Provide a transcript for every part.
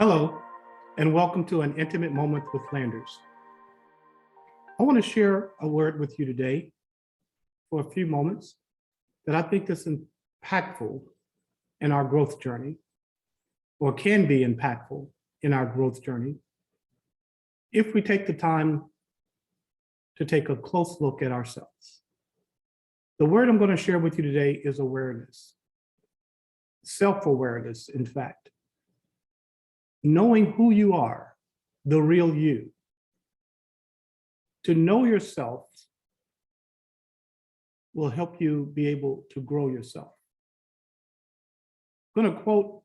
Hello, and welcome to an intimate moment with Flanders. I want to share a word with you today for a few moments that I think is impactful in our growth journey, or can be impactful in our growth journey, if we take the time to take a close look at ourselves. The word I'm going to share with you today is awareness, self-awareness, in fact. Knowing who you are, the real you. To know yourself will help you be able to grow yourself. I'm going to quote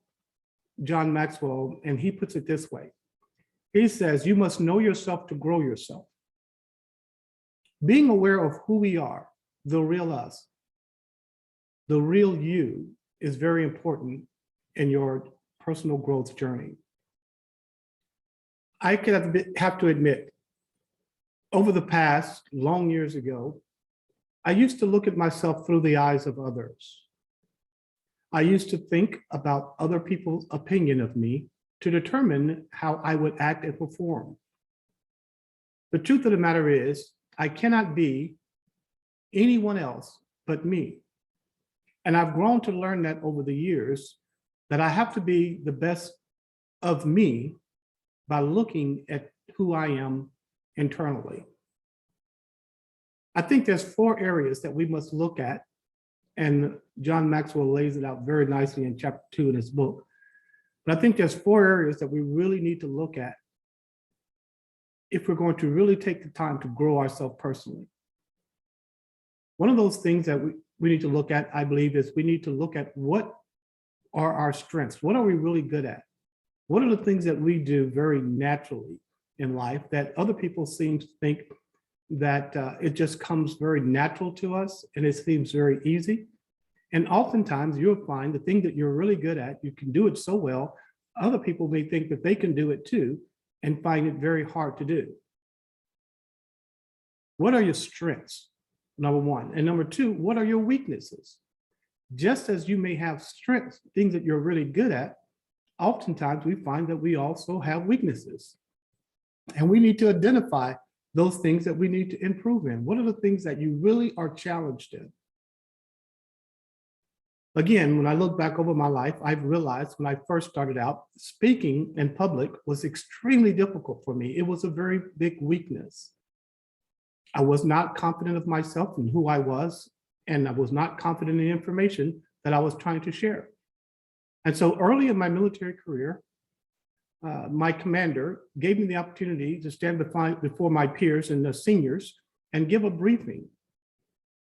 John Maxwell, and he puts it this way. He says, you must know yourself to grow yourself. Being aware of who we are, the real us, the real you, is very important in your personal growth journey. I have to admit, over the past long years ago, I used to look at myself through the eyes of others. I used to think about other people's opinion of me to determine how I would act and perform. The truth of the matter is, I cannot be anyone else but me. And I've grown to learn that over the years, that I have to be the best of me by looking at who I am internally. I think there's 4 areas that we must look at, and John Maxwell lays it out very nicely in chapter 2 in his book. But I think there's 4 areas that we really need to look at if we're going to really take the time to grow ourselves personally. One of those things that we need to look at, I believe, is we need to look at what are our strengths? What are we really good at? What are the things that we do very naturally in life that other people seem to think that it just comes very natural to us and it seems very easy? And oftentimes you'll find the thing that you're really good at, you can do it so well, other people may think that they can do it too and find it very hard to do. What are your strengths? Number 1. And number 2, what are your weaknesses? Just as you may have strengths, things that you're really good at, oftentimes we find that we also have weaknesses. And we need to identify those things that we need to improve in. What are the things that you really are challenged in? Again, when I look back over my life, I've realized when I first started out, speaking in public was extremely difficult for me. It was a very big weakness. I was not confident of myself and who I was, and I was not confident in the information that I was trying to share. And so early in my military career, my commander gave me the opportunity to stand before my peers and the seniors and give a briefing.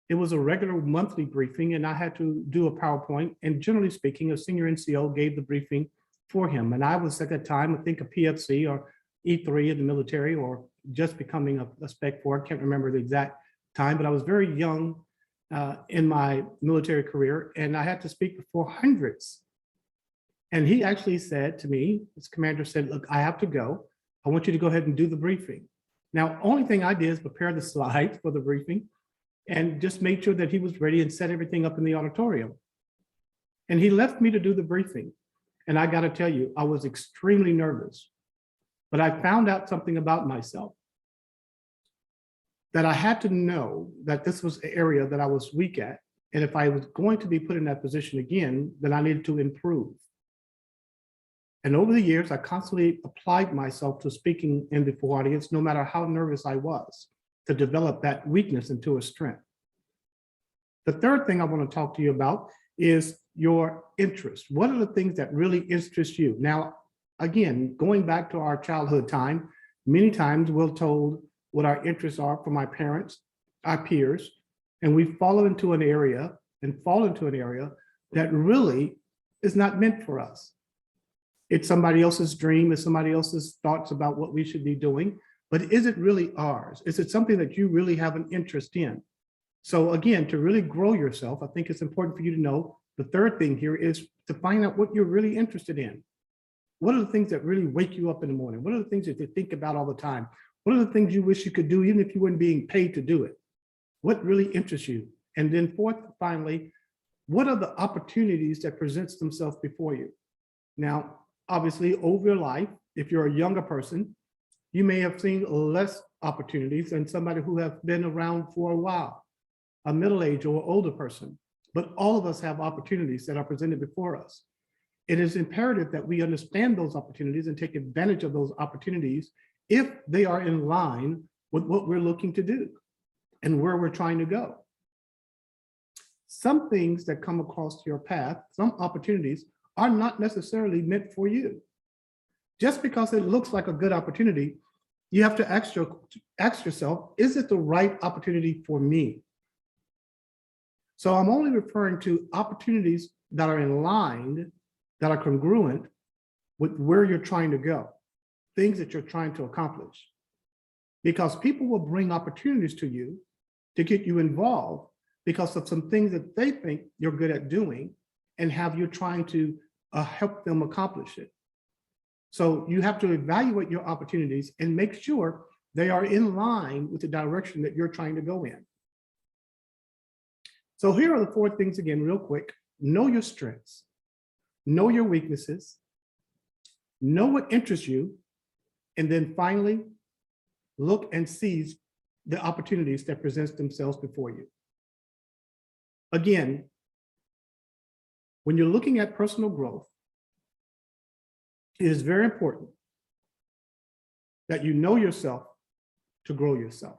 It was a regular monthly briefing, and I had to do a PowerPoint. And generally speaking, a senior NCO gave the briefing for him. And I was at that time, I think, a PFC or E3 in the military, or just becoming a Spec 4. I can't remember the exact time, but I was very young in my military career, and I had to speak before hundreds. And he actually said to me, his commander said, look, I have to go. I want you to go ahead and do the briefing. Now, only thing I did is prepare the slides for the briefing and just made sure that he was ready and set everything up in the auditorium. And he left me to do the briefing. And I got to tell you, I was extremely nervous, but I found out something about myself, that I had to know that this was an area that I was weak at. And if I was going to be put in that position again, then I needed to improve. And over the years, I constantly applied myself to speaking in before audience, no matter how nervous I was, to develop that weakness into a strength. The third thing I want to talk to you about is your interest. What are the things that really interest you? Now, again, going back to our childhood time, many times we're told what our interests are from our parents, our peers, and we fall into an area that really is not meant for us. It's somebody else's dream, it's somebody else's thoughts about what we should be doing, but is it really ours? Is it something that you really have an interest in? So again, to really grow yourself, I think it's important for you to know the third thing here is to find out what you're really interested in. What are the things that really wake you up in the morning? What are the things that you think about all the time? What are the things you wish you could do even if you weren't being paid to do it? What really interests you? And then fourth, finally, what are the opportunities that presents themselves before you? Now, obviously over your life, if you're a younger person, you may have seen less opportunities than somebody who has been around for a while, a middle-aged or older person. But all of us have opportunities that are presented before us. It is imperative that we understand those opportunities and take advantage of those opportunities if they are in line with what we're looking to do and where we're trying to go. Some things that come across your path, some opportunities are not necessarily meant for you. Just because it looks like a good opportunity, you have to ask yourself, is it the right opportunity for me? So I'm only referring to opportunities that are in line, that are congruent with where you're trying to go, things that you're trying to accomplish. Because people will bring opportunities to you to get you involved because of some things that they think you're good at doing and have you trying to help them accomplish it. So you have to evaluate your opportunities and make sure they are in line with the direction that you're trying to go in. So here are the 4 things again, real quick. Know your strengths, know your weaknesses, know what interests you, and then finally, look and seize the opportunities that present themselves before you. Again, when you're looking at personal growth, it is very important that you know yourself to grow yourself.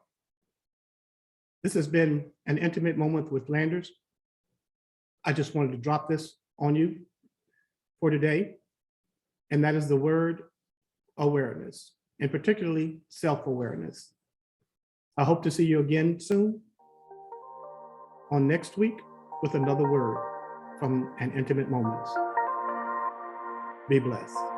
This has been an intimate moment with Landers. I just wanted to drop this on you for today, and that is the word awareness, and particularly self-awareness. I hope to see you again soon on next week with another word from an intimate moments. Be blessed.